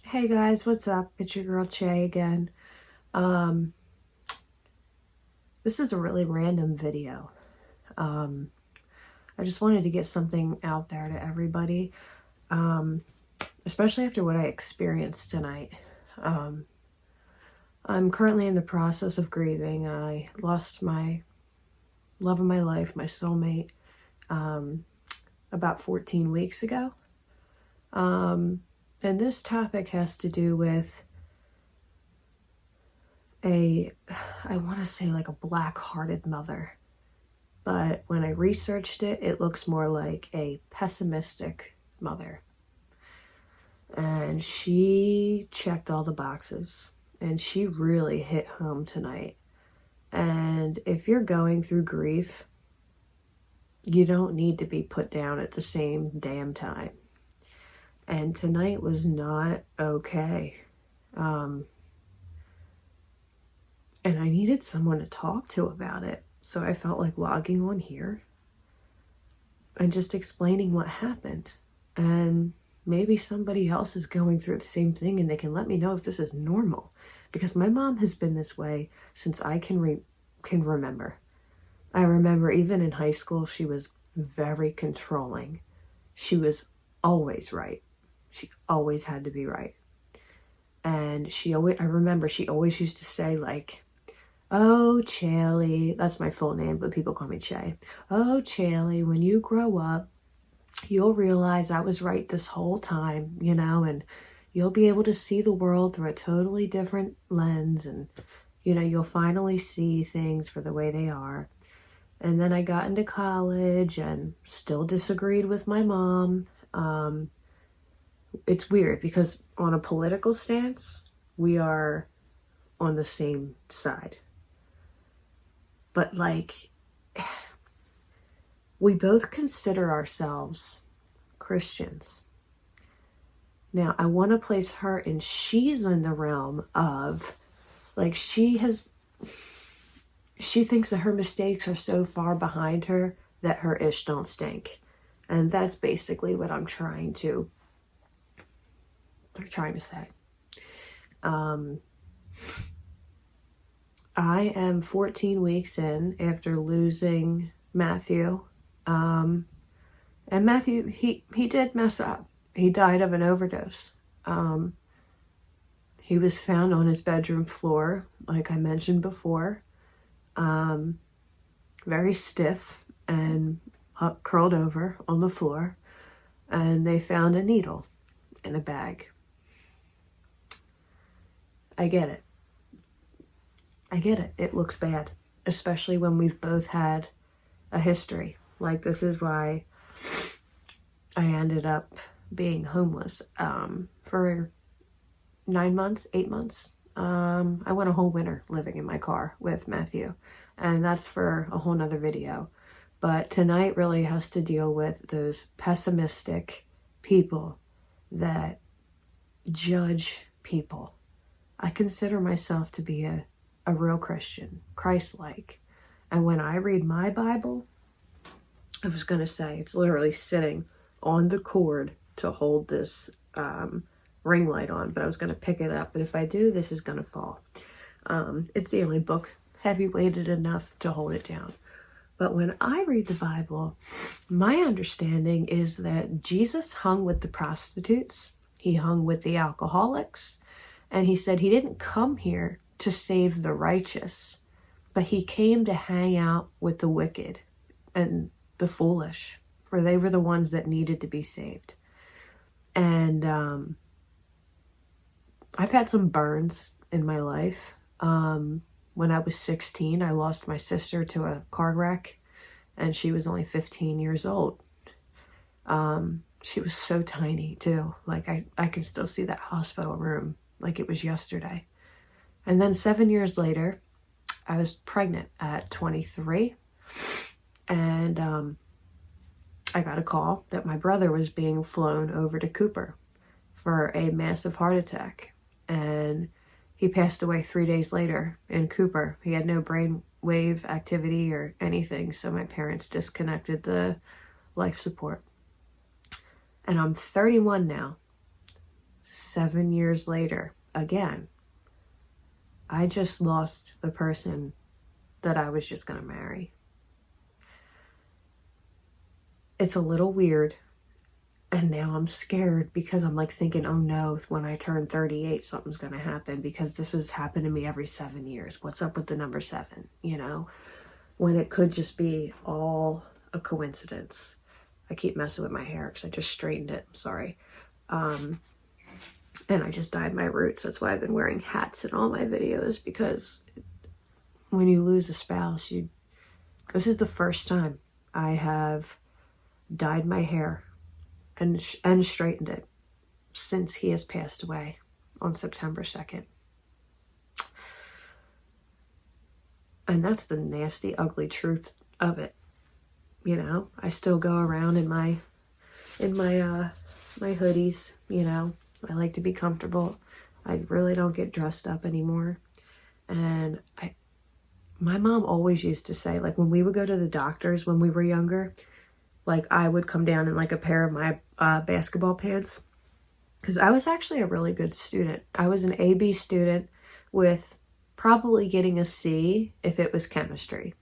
Hey guys, what's up? It's your girl Che again. This is a really random video. I just wanted to get something out there to everybody, especially after what I experienced tonight. I'm currently in the process of grieving. I lost my love of my life, my soulmate, about 14 weeks ago. And this topic has to do with I want to say like a black-hearted mother. But when I researched it, it looks more like a pessimistic mother. And she checked all the boxes. And she really hit home tonight. And if you're going through grief, you don't need to be put down at the same damn time. And tonight was not okay. And I needed someone to talk to about it. So I felt like logging on here and just explaining what happened. And maybe somebody else is going through the same thing and they can let me know if this is normal. Because my mom has been this way since I can remember. I remember even in high school, she was very controlling. She was always right. She always had to be right. And I remember she always used to say like, "Oh, Chaley," that's my full name, but people call me Che. "Oh, Chaley, when you grow up, you'll realize I was right this whole time, and you'll be able to see the world through a totally different lens, and, you'll finally see things for the way they are." And then I got into college and still disagreed with my mom. It's weird because on a political stance, we are on the same side. But we both consider ourselves Christians. Now, I want to place her, and she's in the realm of, she thinks that her mistakes are so far behind her that her ish don't stink. And that's basically what I'm trying to say. I am 14 weeks in after losing Matthew. And Matthew, he did mess up. He died of an overdose. He was found on his bedroom floor, like I mentioned before, very stiff and curled over on the floor. And they found a needle in a bag. I get it. It looks bad, especially when we've both had a history. This is why I ended up being homeless for 9 months, 8 months. I went a whole winter living in my car with Matthew, and that's for a whole nother video. But tonight really has to deal with those pessimistic people that judge people. I consider myself to be a real Christian, Christ-like. And when I read my Bible, I was going to say, it's literally sitting on the cord to hold this ring light on, but I was going to pick it up. But if I do, this is going to fall. It's the only book heavy-weighted enough to hold it down. But when I read the Bible, my understanding is that Jesus hung with the prostitutes. He hung with the alcoholics. And he said he didn't come here to save the righteous, but he came to hang out with the wicked and the foolish, for they were the ones that needed to be saved. And I've had some burns in my life. When I was 16, I lost my sister to a car wreck, and she was only 15 years old. She was so tiny too. I can still see that hospital room like it was yesterday. And then 7 years later, I was pregnant at 23. And I got a call that my brother was being flown over to Cooper for a massive heart attack. And he passed away 3 days later in Cooper. He had no brain wave activity or anything, so my parents disconnected the life support. And I'm 31 now. 7 years later, again, I just lost the person that I was just going to marry. It's a little weird. And now I'm scared because I'm like thinking, oh no, when I turn 38, something's going to happen, because this has happened to me every 7 years. What's up with the number 7, you know, when it could just be all a coincidence. I keep messing with my hair because I just straightened it. I'm sorry. And I just dyed my roots. That's why I've been wearing hats in all my videos, because when you lose a spouse, this is the first time I have dyed my hair and straightened it since he has passed away on September 2nd. And that's the nasty, ugly truth of it. You know, I still go around in my hoodies, you know. I like to be comfortable. I really don't get dressed up anymore. And my mom always used to say, like, when we would go to the doctors when we were younger, like, I would come down in like a pair of my basketball pants, because I was actually a really good student. I was an AB student with probably getting a C if it was chemistry.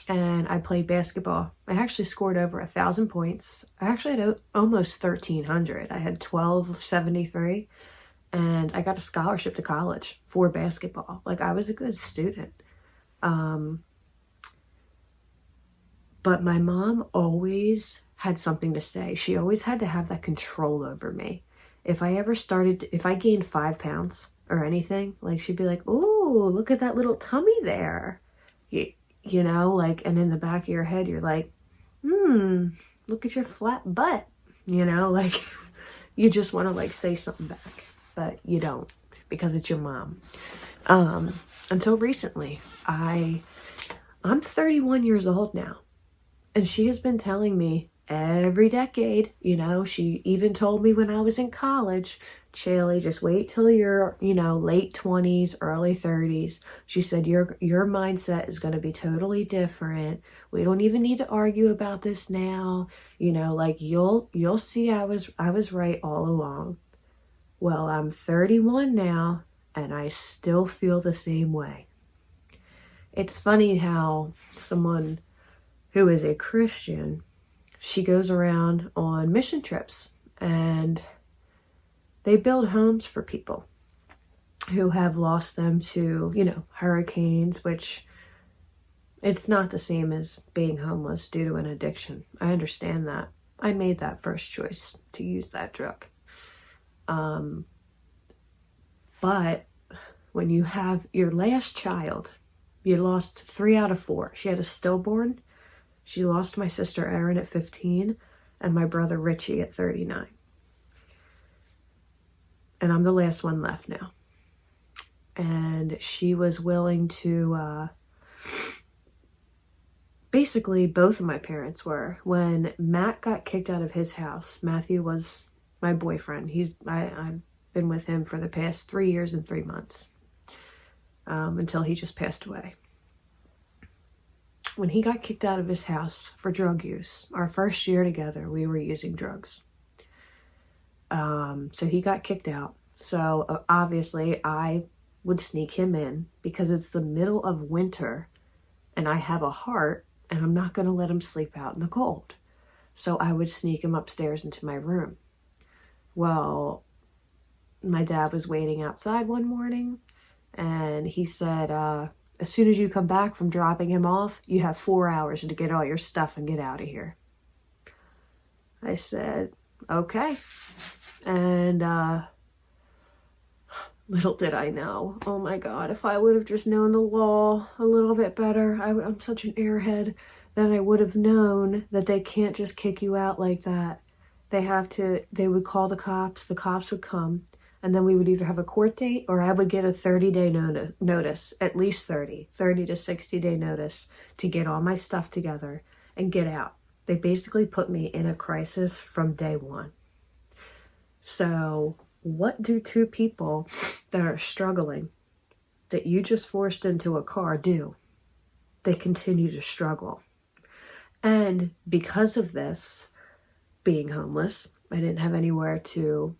And I played basketball. I actually scored over 1,000 points. I actually had almost 1,300. I had 12 of 73, and I got a scholarship to college for basketball. Like, I was a good student. But my mom always had something to say. She always had to have that control over me. If I gained 5 pounds or anything, like, she'd be like, "Ooh, look at that little tummy there." You know, like, and in the back of your head, you're like, look at your flat butt. You know, like, you just want to, like, say something back, but you don't, because it's your mom. Until recently, I'm 31 years old now. And she has been telling me every decade, you know, she even told me when I was in college, Chaley, just wait till you're, you know, late 20s, early 30s. She said, your mindset is going to be totally different. We don't even need to argue about this now. You know, like, you'll see I was right all along. Well, I'm 31 now, and I still feel the same way. It's funny how someone who is a Christian, she goes around on mission trips, and they build homes for people who have lost them to, you know, hurricanes, which it's not the same as being homeless due to an addiction. I understand that. I made that first choice to use that drug. But when you have your last child, you lost 3 out of 4. She had a stillborn. She lost my sister Erin at 15 and my brother Richie at 39. And I'm the last one left now. And she was willing to, basically both of my parents were. When Matt got kicked out of his house, Matthew was my boyfriend. I've been with him for the past 3 years and 3 months, until he just passed away. When he got kicked out of his house for drug use, our first year together, we were using drugs. So he got kicked out. So obviously I would sneak him in because it's the middle of winter and I have a heart and I'm not going to let him sleep out in the cold. So I would sneak him upstairs into my room. Well, my dad was waiting outside one morning and he said, as soon as you come back from dropping him off, you have 4 hours to get all your stuff and get out of here. I said, okay. And little did I know, oh my God, if I would have just known the law a little bit better, I'm such an airhead, then I would have known that they can't just kick you out like that. They would call the cops would come, and then we would either have a court date or I would get a 30-day notice, at least 30 to 60-day notice to get all my stuff together and get out. They basically put me in a crisis from day one. So what do two people that are struggling that you just forced into a car do. They continue to struggle. And because of this, being homeless, I didn't have anywhere to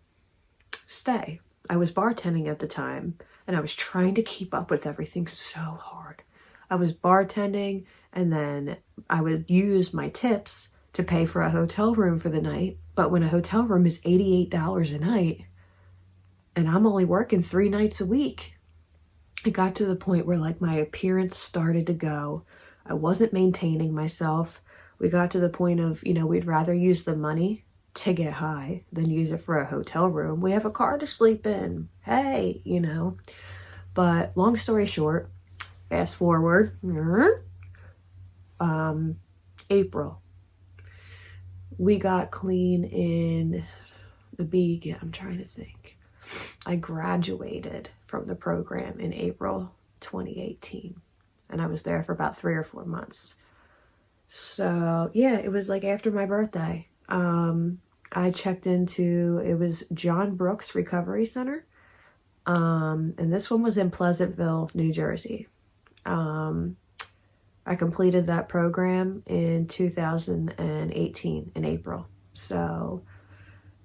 stay. I was bartending at the time, and I was trying to keep up with everything so hard. I was bartending, and then I would use my tips to pay for a hotel room for the night. But when a hotel room is $88 a night, and I'm only working 3 nights a week, it got to the point where like my appearance started to go. I wasn't maintaining myself. We got to the point of, we'd rather use the money to get high than use it for a hotel room. We have a car to sleep in. Hey, But long story short, fast forward, April. We got clean in I'm trying to think. I graduated from the program in April 2018, and I was there for about 3 or 4 months. So yeah, it was like after my birthday. I checked into, it was John Brooks Recovery Center. And this one was in Pleasantville, New Jersey. I completed that program in 2018 in April. So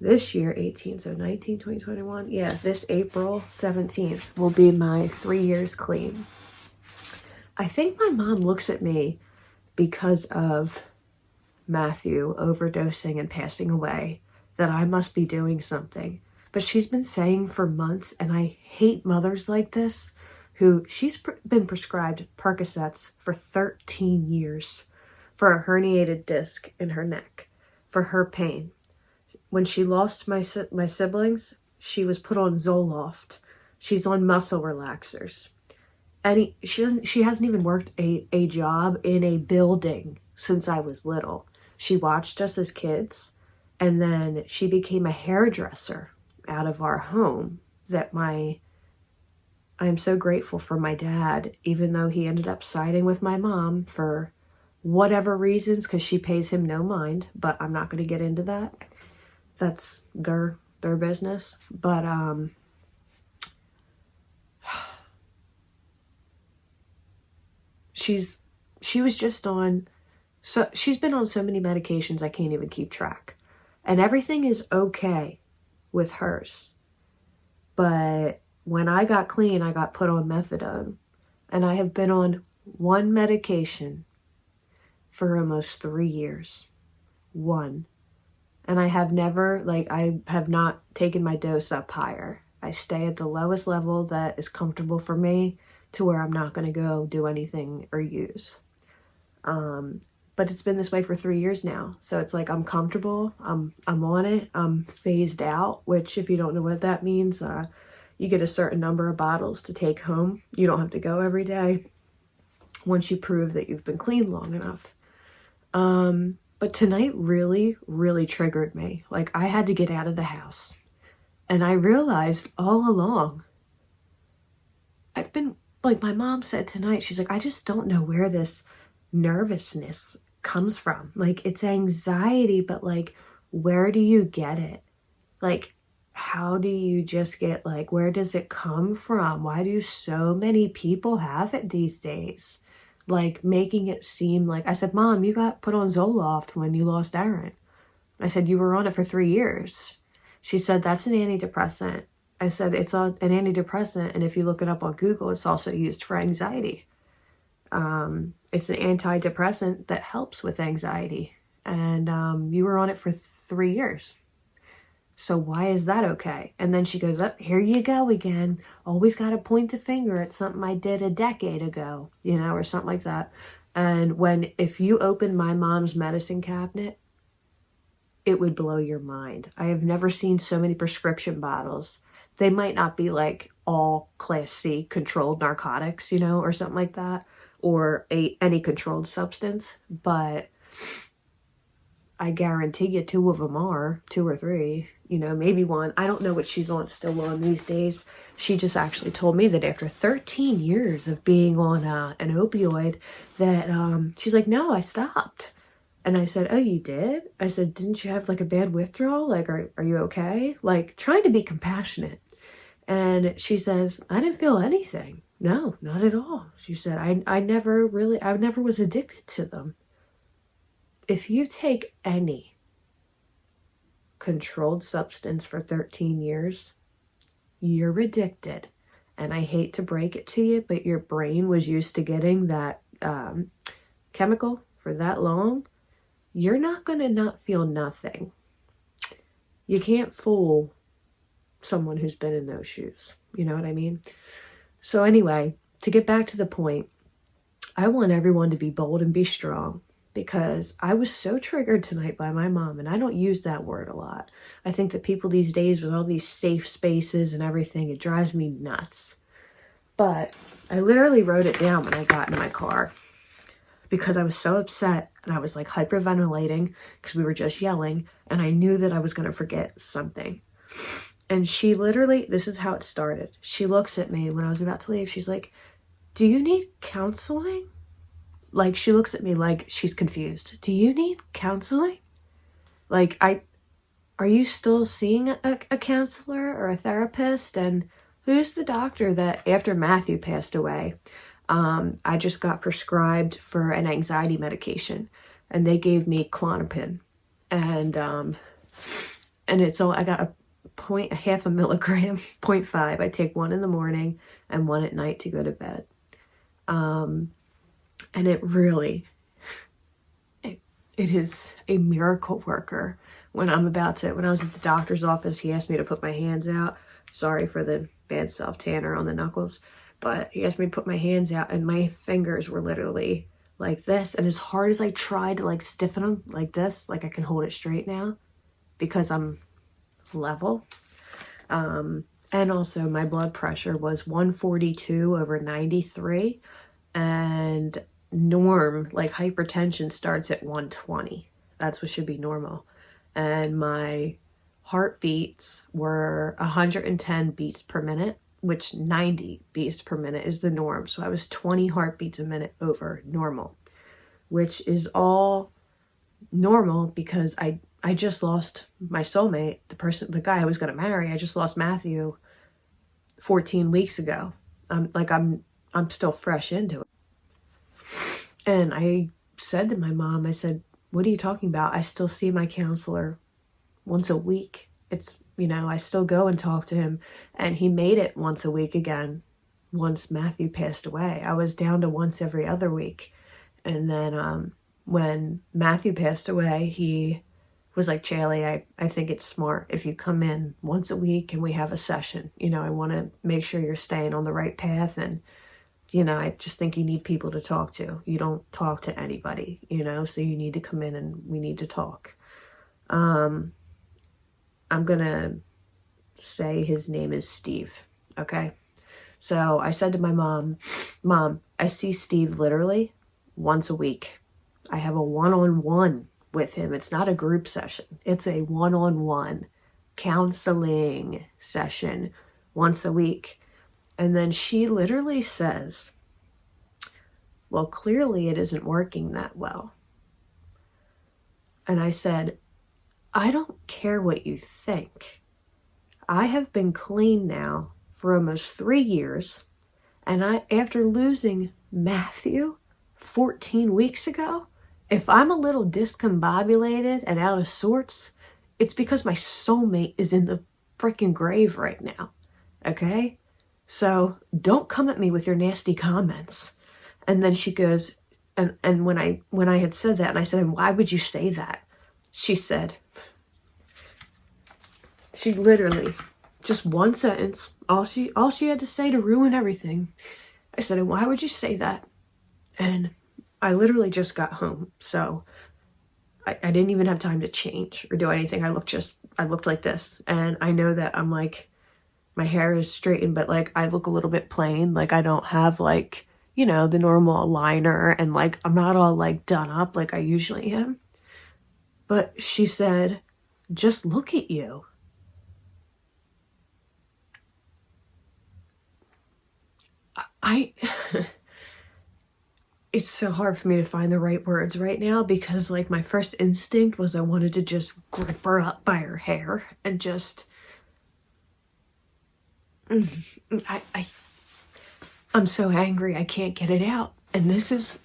this year, 18, so 19, 20, 21. Yeah, this April 17th will be my 3 years clean. I think my mom looks at me because of Matthew overdosing and passing away that I must be doing something. But she's been saying for months, and I hate mothers like this, who she's been prescribed Percocets for 13 years for a herniated disc in her neck, for her pain. When she lost my siblings, she was put on Zoloft. She's on muscle relaxers. And she hasn't even worked a job in a building since I was little. She watched us as kids, and then she became a hairdresser out of our home. I'm so grateful for my dad, even though he ended up siding with my mom for whatever reasons, because she pays him no mind, but I'm not going to get into that. That's their business. But she was just on, so she's been on so many medications I can't even keep track. And everything is okay with hers. But when I got clean, I got put on methadone. And I have been on one medication for almost 3 years. One. And I have I have not taken my dose up higher. I stay at the lowest level that is comfortable for me, to where I'm not going to go do anything or use. But it's been this way for 3 years now. So it's like I'm comfortable. I'm on it. I'm phased out, which if you don't know what that means, you get a certain number of bottles to take home. You don't have to go every day once you prove that you've been clean long enough. But tonight really, really triggered me. Like, I had to get out of the house. And I realized all along, I've been, like my mom said tonight, she's like, I just don't know where this nervousness comes from. Like, it's anxiety, but like, where do you get it? Like, how do you just get, like, where does it come from? Why do so many people have it these days? Like, making it seem like, I said, Mom, you got put on Zoloft when you lost Aaron. I said, you were on it for 3 years. She said, that's an antidepressant. I said, it's an antidepressant, and if you look it up on Google, it's also used for anxiety. It's an antidepressant that helps with anxiety. And you were on it for 3 years. So why is that okay? And then she goes, up, here you go again. Always got to point the finger at something I did a decade ago, or something like that. And if you open my mom's medicine cabinet, it would blow your mind. I have never seen so many prescription bottles. They might not be like all Class C controlled narcotics, or something like that, or any controlled substance, but I guarantee you 2 of them are, 2 or 3, maybe 1. I don't know what she's still on these days. She just actually told me that after 13 years of being on an opioid, that she's like, no, I stopped. And I said, oh, you did? I said, didn't you have like a bad withdrawal? Like, are you okay? Like, trying to be compassionate. And she says, I didn't feel anything. No, not at all. She said, I never was addicted to them. If you take any controlled substance for 13 years, you're addicted. And I hate to break it to you, but your brain was used to getting that chemical for that long. You're not going to not feel nothing. You can't fool someone who's been in those shoes. You know what I mean? So anyway, to get back to the point, I want everyone to be bold and be strong, because I was so triggered tonight by my mom, and I don't use that word a lot. I think that people these days with all these safe spaces and everything, it drives me nuts. But I literally wrote it down when I got in my car because I was so upset, and I was like hyperventilating because we were just yelling, and I knew that I was going to forget something. And she literally, this is how it started. She looks at me when I was about to leave. She's like, "Do you need counseling?" Like, she looks at me like she's confused. "Do you need counseling? Like, are you still seeing a counselor or a therapist? And who's the doctor that after Matthew passed away, I just got prescribed for an anxiety medication, and they gave me Klonopin, and it's all, I got a half a milligram, 0.5. I take one in the morning and one at night to go to bed. And it really, it is a miracle worker. When I was at the doctor's office, he asked me to put my hands out. Sorry for the bad self-tanner on the knuckles, but he asked me to put my hands out, and my fingers were literally like this. And as hard as I tried to like stiffen them like this, like I can hold it straight now because I'm level. And also my blood pressure was 142/93, and norm, like hypertension, starts at 120. That's what should be normal. And my heartbeats were 110 beats per minute, which 90 beats per minute is the norm. So I was 20 heartbeats a minute over normal, which is all normal because I just lost my soulmate, the guy I was going to marry. I just lost Matthew 14 weeks ago. I'm still fresh into it. And I said to my mom, I said, "What are you talking about? I still see my counselor once a week. It's, I still go and talk to him." And he made it once a week again. Once Matthew passed away, I was down to once every other week. And then when Matthew passed away, he was like, "Chaley, I think it's smart if you come in once a week and we have a session. I want to make sure you're staying on the right path. And I just think you need people to talk to. You don't talk to anybody, so you need to come in and we need to talk." I'm going to say his name is Steve. Okay. So I said to my mom, I see Steve literally once a week. I have a one-on-one with him. It's not a group session. It's a one-on-one counseling session once a week. And then she literally says, "Well, clearly it isn't working that well." And I said, "I don't care what you think. I have been clean now for almost 3 years. And after losing Matthew 14 weeks ago, if I'm a little discombobulated and out of sorts, it's because my soulmate is in the freaking grave right now. Okay? So don't come at me with your nasty comments." And then she goes, and when I had said that, and I said, "And why would you say that?" She said, she literally, just one sentence, all she had to say to ruin everything. I said, "And why would you say that?" And I literally just got home, so I didn't even have time to change or do anything. I looked like this, and I know that I'm like, my hair is straightened, but like I look a little bit plain. Like I don't have like, the normal liner, and like I'm not all like done up like I usually am. But she said, "Just look at you." It's so hard for me to find the right words right now because like my first instinct was I wanted to just grip her up by her hair and just, I'm so angry, I can't get it out. And this is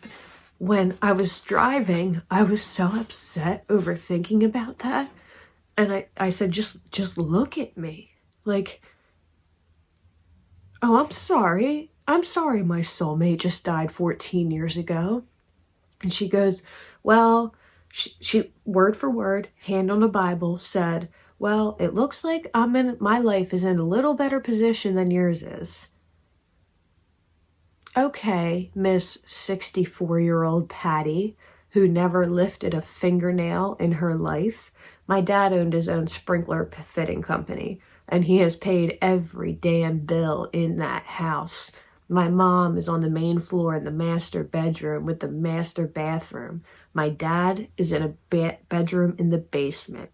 when I was driving, I was so upset over thinking about that. And I said, just look at me. Like, oh, I'm sorry. I'm sorry my soulmate just died 14 years ago. And she goes, well, she word for word, hand on the Bible, said, well, it looks like my life is in a little better position than yours is. Okay, Miss 64-year-old Patty, who never lifted a fingernail in her life. My dad owned his own sprinkler fitting company, and he has paid every damn bill in that house. My mom is on the main floor in the master bedroom with the master bathroom. My dad is in a bedroom in the basement.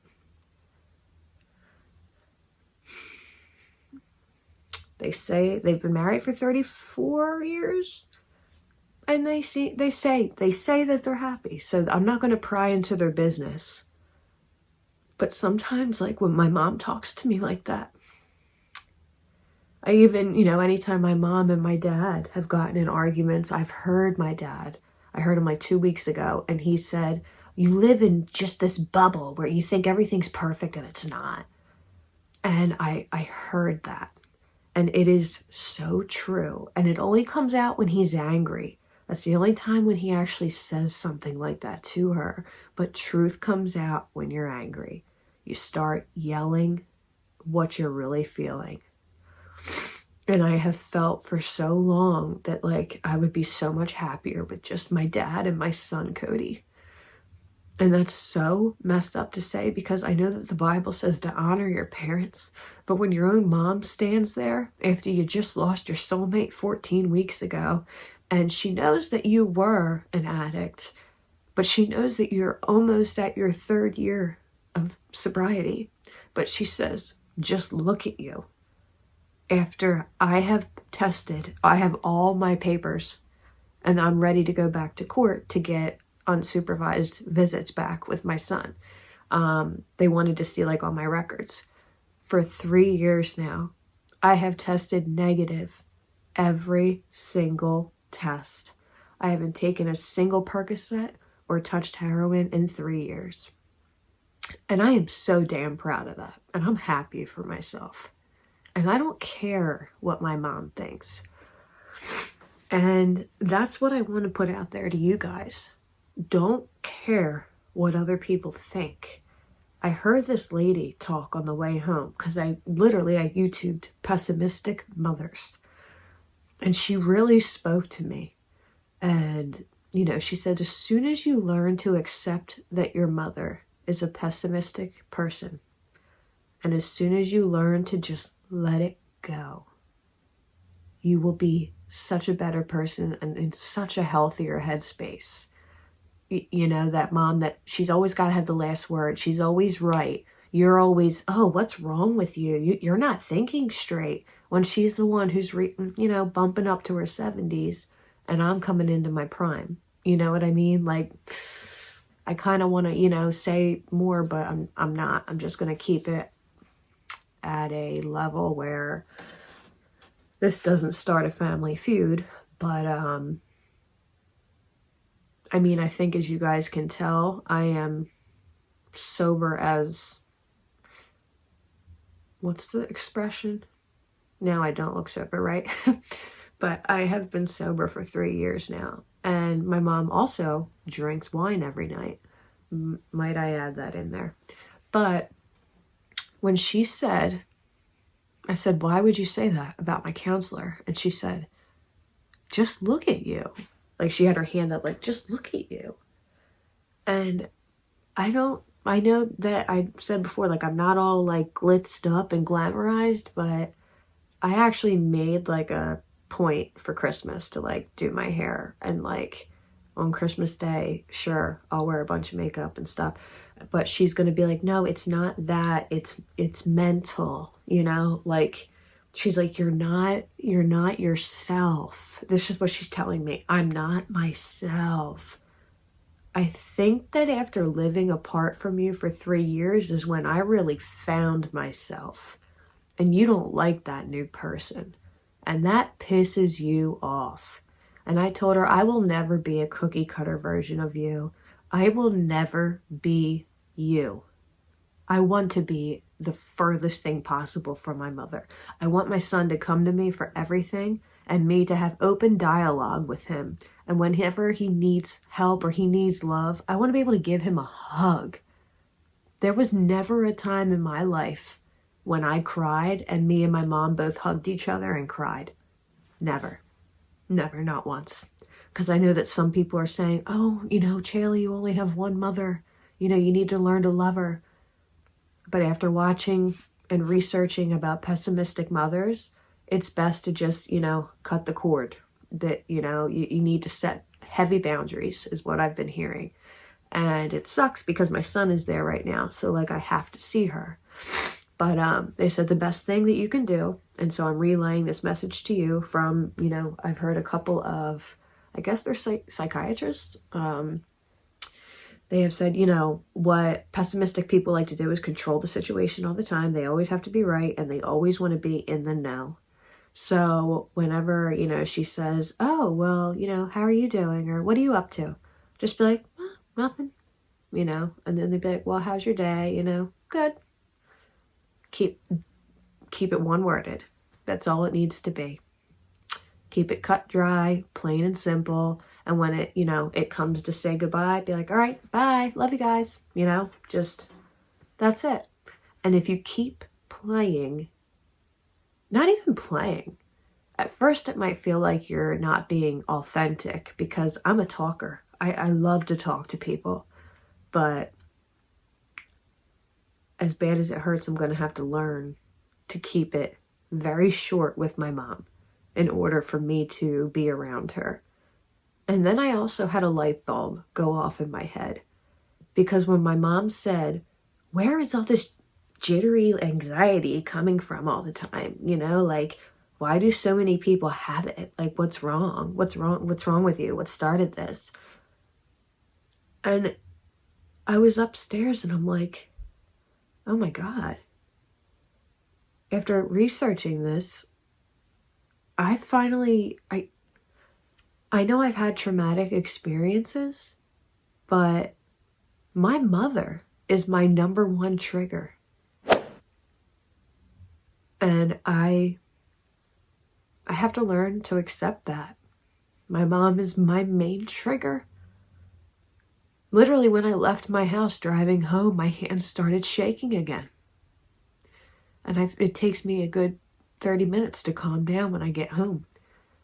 They say they've been married for 34 years, and they say that they're happy. So I'm not going to pry into their business. But sometimes, like when my mom talks to me like that, I even, anytime my mom and my dad have gotten in arguments, I heard him like 2 weeks ago, and he said, you live in just this bubble where you think everything's perfect and it's not. And I heard that. And it is so true. And it only comes out when he's angry. That's the only time when he actually says something like that to her. But truth comes out when you're angry. You start yelling what you're really feeling. And I have felt for so long that like I would be so much happier with just my dad and my son, Cody. And that's so messed up to say, because I know that the Bible says to honor your parents. But when your own mom stands there after you just lost your soulmate 14 weeks ago, and she knows that you were an addict, but she knows that you're almost at your 3rd year of sobriety, but she says, just look at you. After I have tested, I have all my papers, and I'm ready to go back to court to get unsupervised visits back with my son. They wanted to see like all my records. For 3 years now, I have tested negative every single test. I haven't taken a single Percocet or touched heroin in 3 years. And I am so damn proud of that. And I'm happy for myself. And I don't care what my mom thinks. And that's what I want to put out there to you guys. Don't care what other people think. I heard this lady talk on the way home because I YouTubed Pessimistic Mothers. And she really spoke to me. And, she said, as soon as you learn to accept that your mother is a pessimistic person, and as soon as you learn to just let it go, you will be such a better person and in such a healthier headspace. That mom that she's always got to have the last word. She's always right. You're always, oh, what's wrong with you? You're not thinking straight. When she's the one who's, bumping up to her 70s, and I'm coming into my prime. You know what I mean? Like, I kind of want to, say more, but I'm not. I'm just going to keep it at a level where this doesn't start a family feud. But, I think as you guys can tell, I am sober as, what's the expression? Now I don't look sober, right? But I have been sober for 3 years now. And my mom also drinks wine every night. Might I add that in there? But when she said, I said, why would you say that about my counselor? And she said, just look at you. Like she had her hand up, like, just look at you. And I know that I said before, like, I'm not all like glitzed up and glamorized, but I actually made like a point for Christmas to like do my hair. And like on Christmas Day, sure, I'll wear a bunch of makeup and stuff. But she's going to be like, no, it's not that. It's mental, like, she's like, you're not yourself. This is what she's telling me. I'm not myself. I think that after living apart from you for 3 years is when I really found myself. And you don't like that new person. And that pisses you off. And I told her, I will never be a cookie cutter version of you. I will never be you. I want to be the furthest thing possible from my mother. I want my son to come to me for everything and me to have open dialogue with him. And whenever he needs help or he needs love, I want to be able to give him a hug. There was never a time in my life when I cried and me and my mom both hugged each other and cried. Never. Never, not once. Because I know that some people are saying, oh, Chaley, you only have one mother. You need to learn to love her. But after watching and researching about pessimistic mothers, it's best to just, cut the cord. That, you need to set heavy boundaries is what I've been hearing. And it sucks because my son is there right now. So I have to see her. But they said the best thing that you can do, and so I'm relaying this message to you from, I've heard a couple of, I guess they're psychiatrists. They have said, what pessimistic people like to do is control the situation all the time. They always have to be right, and they always want to be in the know. So whenever, she says, oh, well, how are you doing? Or what are you up to? Just be like, oh, nothing, and then they'd be like, well, how's your day? Good. Keep it one-worded. That's all it needs to be. Keep it cut dry, plain and simple. And when it comes to say goodbye, be like, all right, bye, love you guys. Just, that's it. And if you keep playing, not even playing, at first it might feel like you're not being authentic because I'm a talker. I love to talk to people, but as bad as it hurts, I'm going to have to learn to keep it very short with my mom in order for me to be around her. And then I also had a light bulb go off in my head because when my mom said, where is all this jittery anxiety coming from all the time? Why do so many people have it? What's wrong? What's wrong with you? What started this? And I was upstairs and I'm like, oh my God. After researching this, I know I've had traumatic experiences, but my mother is my number one trigger. And I have to learn to accept that. My mom is my main trigger. Literally, when I left my house driving home, my hands started shaking again. And it takes me a good 30 minutes to calm down when I get home.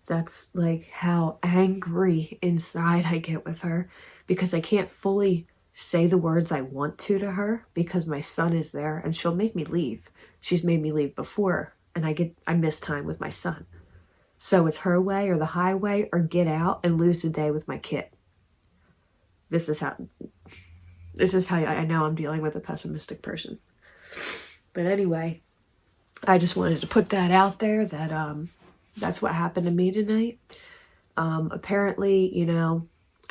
That's how angry inside I get with her because I can't fully say the words I want to her because my son is there and she'll make me leave. She's made me leave before and I miss time with my son. So it's her way or the highway or get out and lose the day with my kid. This is how I know I'm dealing with a pessimistic person. But anyway, I just wanted to put that out there that that's what happened to me tonight. Apparently,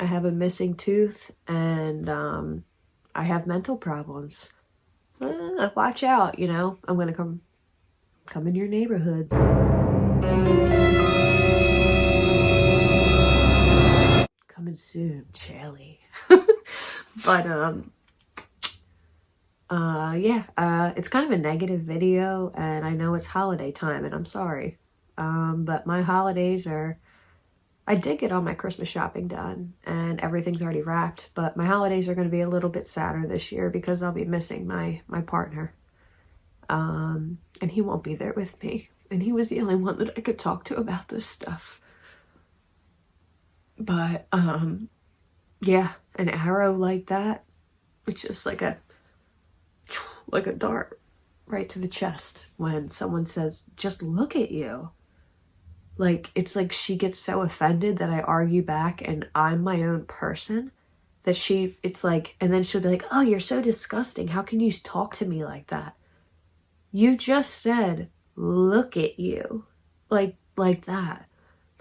I have a missing tooth and I have mental problems. Watch out, I'm going to come in your neighborhood. Coming soon, Chaley. But it's kind of a negative video and I know it's holiday time and I'm sorry. But my holidays I did get all my Christmas shopping done and everything's already wrapped, but my holidays are going to be a little bit sadder this year because I'll be missing my partner. And he won't be there with me. And he was the only one that I could talk to about this stuff. But, yeah, an arrow like that, it's just like a dart right to the chest when someone says, just look at you. It's like she gets so offended that I argue back and I'm my own person that and then she'll be like, oh, you're so disgusting. How can you talk to me like that? You just said, look at you. Like that.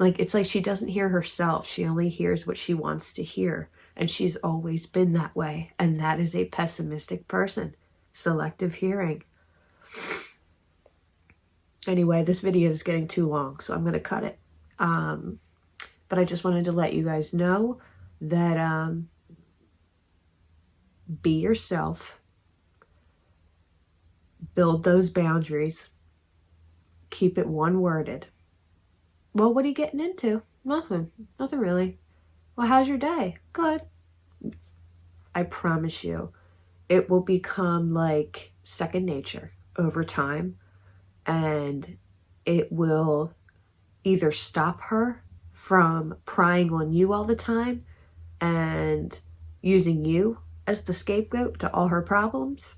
It's like she doesn't hear herself. She only hears what she wants to hear. And she's always been that way. And that is a pessimistic person. Selective hearing. Anyway, this video is getting too long, so I'm going to cut it. But I just wanted to let you guys know that be yourself, build those boundaries, keep it one-worded. Well, what are you getting into? Nothing really. Well, how's your day? Good. I promise you, it will become like second nature over time, and it will either stop her from prying on you all the time and using you as the scapegoat to all her problems,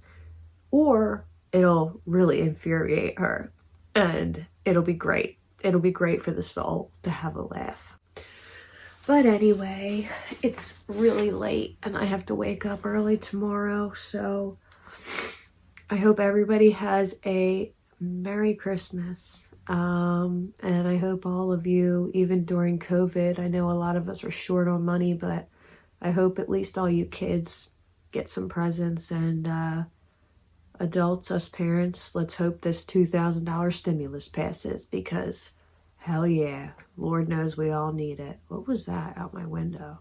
or it'll really infuriate her, and it'll be great. It'll be great for the soul to have a laugh. But anyway, it's really late and I have to wake up early tomorrow, so I hope everybody has a Merry Christmas. And I hope all of you, even during COVID, I know a lot of us are short on money, but I hope at least all you kids get some presents, and adults, us parents, let's hope this $2,000 stimulus passes, because hell yeah, Lord knows we all need it. What was that out my window?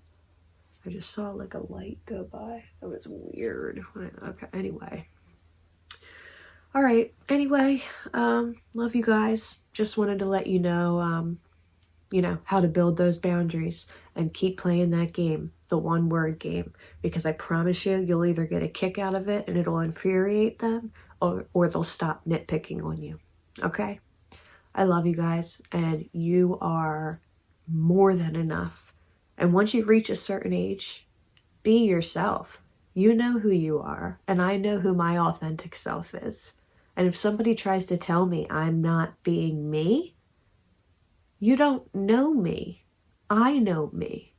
I just saw like a light go by. That was weird. Okay, anyway. All right, anyway, love you guys. Just wanted to let you know, how to build those boundaries and keep playing that game, the one-word game, because I promise you, you'll either get a kick out of it and it'll infuriate them, or they'll stop nitpicking on you, okay? I love you guys, and you are more than enough. And once you reach a certain age, be yourself. You know who you are, and I know who my authentic self is. And if somebody tries to tell me I'm not being me, you don't know me. I know me.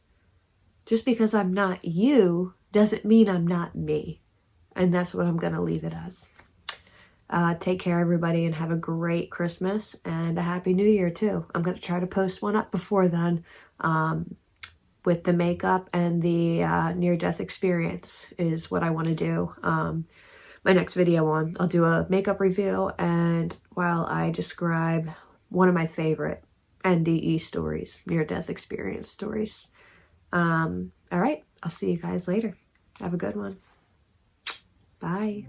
Just because I'm not you doesn't mean I'm not me. And that's what I'm going to leave it as. Take care, everybody, and have a great Christmas and a Happy New Year, too. I'm going to try to post one up before then with the makeup and the near-death experience is what I want to do. My next video on, I'll do a makeup review, and while I describe one of my favorite NDE stories, near-death experience stories. All right, I'll see you guys later. Have a good one. Bye.